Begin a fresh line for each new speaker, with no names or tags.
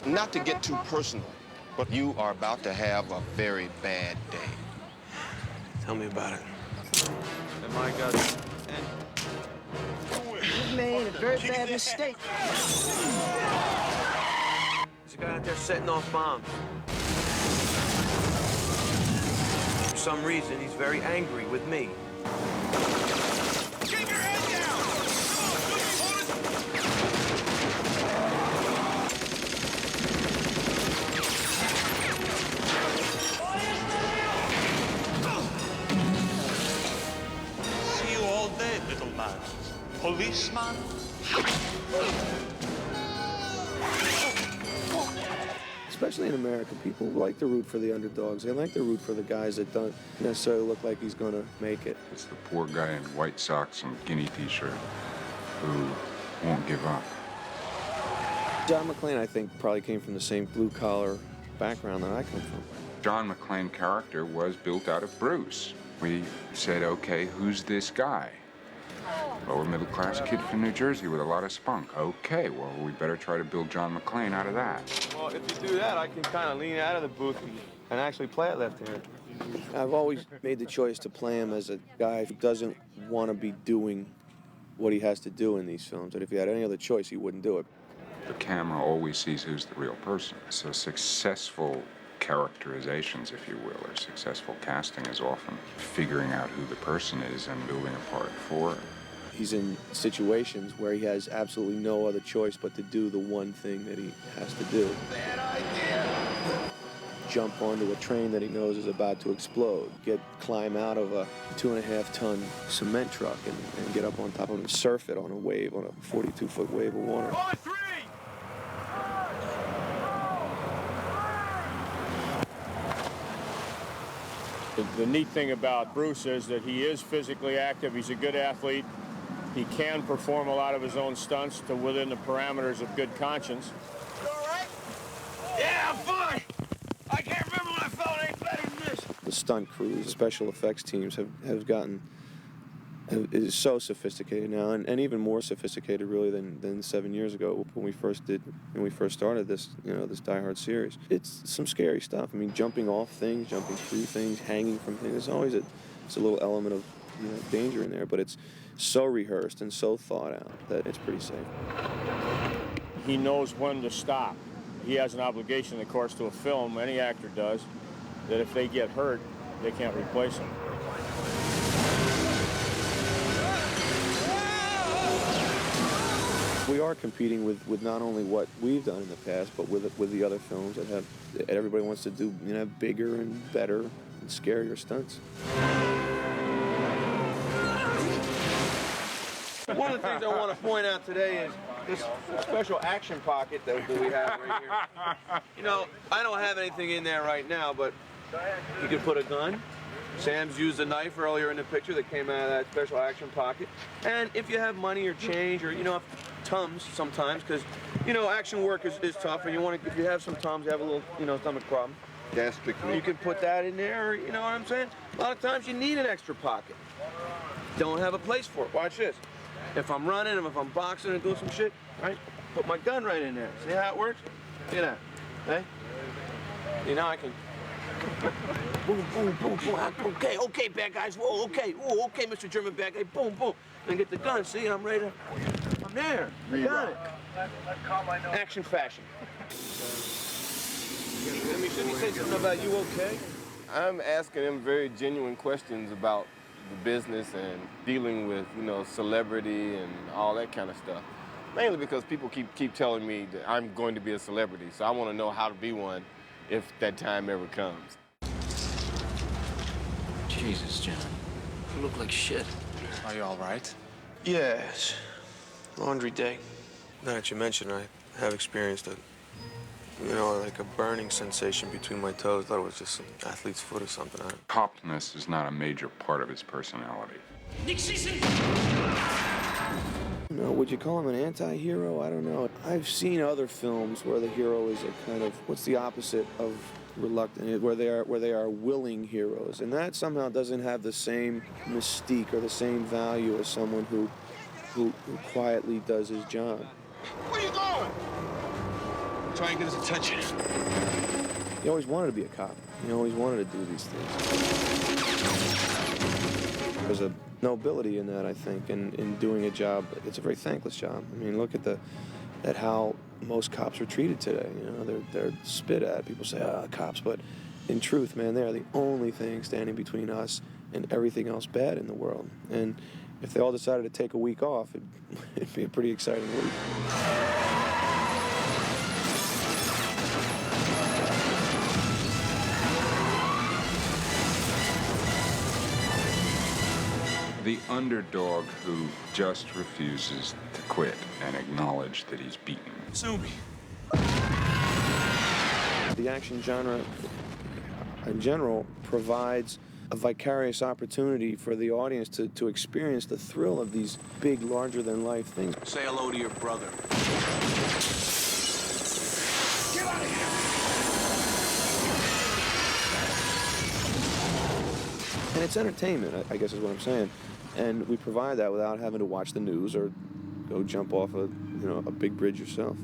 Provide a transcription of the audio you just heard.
Not to get too personal, but you are about to have a very bad day.
Tell me about it.
And my God.
You've made a very bad mistake.
There's a guy out there setting off bombs. For some reason, he's very angry with me.
Keep your head down!
See you all day, little man. Policeman?
Especially in America, people like to root for the underdogs. They like to root for the guys that don't necessarily look like he's going to make it.
It's the poor guy in white socks and guinea t-shirt who won't give up.
John McClane, I think, probably came from the same blue-collar background that I come from.
John McClane character was built out of Bruce. We said, okay, who's this guy? Lower middle-class kid from New Jersey with a lot of spunk. Okay, well, we better try to build John McClane out of that.
Well, if you do that, I can kind of lean out of the booth and actually play it left-handed.
I've always made the choice to play him as a guy who doesn't want to be doing what he has to do in these films. And if he had any other choice, he wouldn't do it.
The camera always sees who's the real person. So successful characterizations, if you will, or successful casting is often figuring out who the person is and building a part for it.
He's in situations where he has absolutely no other choice but to do the one thing that he has to do.
Bad idea!
Jump onto a train that he knows is about to explode. Climb out of a 2.5-ton cement truck and get up on top of it and surf it on a wave, on a 42-foot wave of water.
On three!
The neat thing about Bruce is that he is physically active. He's a good athlete. He can perform a lot of his own stunts to within the parameters of good conscience.
You all right? Yeah, I'm fine. I can't remember when I felt any better than this.
The stunt crews, the special effects teams have gotten is so sophisticated now, and even more sophisticated really than 7 years ago when we first started this, this Die Hard series. It's some scary stuff. I mean, jumping off things, jumping through things, hanging from things. There's always it's a little element of danger in there, but it's so rehearsed and so thought out that it's pretty safe.
He knows when to stop. He has an obligation, of course, to a film, any actor does, that if they get hurt, they can't replace him.
We are competing with not only what we've done in the past, but with the other films that everybody wants to do, bigger and better and scarier stunts.
One of the things I want to point out today is this special action pocket that we have right here. I don't have anything in there right now, but you can put a gun. Sam's used a knife earlier in the picture that came out of that special action pocket. And if you have money or change or, Tums sometimes, because, action work is tough, and if you have some Tums, you have a little, stomach problem.
Gastrically.
You can put that in there, you know what I'm saying? A lot of times you need an extra pocket. Don't have a place for it. Watch this. If I'm running, if I'm boxing and doing some shit, right, put my gun right in there. See how it works? Look at that. Hey? I can... boom, boom, boom, boom. Okay, bad guys. Whoa, okay. Whoa, okay, Mr. German bad guy. Boom, boom. And get the gun. See, I'm ready to... I'm there. I got it. Action fashion. Let me say something about you, okay?
I'm asking him very genuine questions about the business and dealing with, celebrity and all that kind of stuff. Mainly because people keep telling me that I'm going to be a celebrity, so I want to know how to be one if that time ever comes.
Jesus, John. You look like shit.
Are you all right?
Yes. Laundry day. Now that you mention it, I have experienced like a burning sensation between my toes. Thought it was just some athlete's foot or something.
Popness is not a major part of his personality.
Would you call him an anti-hero? I don't know. I've seen other films where the hero is a kind of, what's the opposite of reluctant, where they are willing heroes, and that somehow doesn't have the same mystique or the same value as someone who quietly does his job.
Where you going? Try and get his attention.
He always wanted to be a cop. He always wanted to do these things. There's a nobility in that, I think, in doing a job. It's a very thankless job. I mean, look at how most cops are treated today. You know, they're spit at. People say, cops, but in truth, man, they are the only thing standing between us and everything else bad in the world. And if they all decided to take a week off, it'd be a pretty exciting week.
The underdog who just refuses to quit and acknowledge that he's beaten.
Sue me.
The action genre, in general, provides a vicarious opportunity for the audience to experience the thrill of these big, larger-than-life things.
Say hello to your brother. Get out of here!
And it's entertainment, I guess is what I'm saying. And we provide that without having to watch the news or go jump off a big bridge yourself.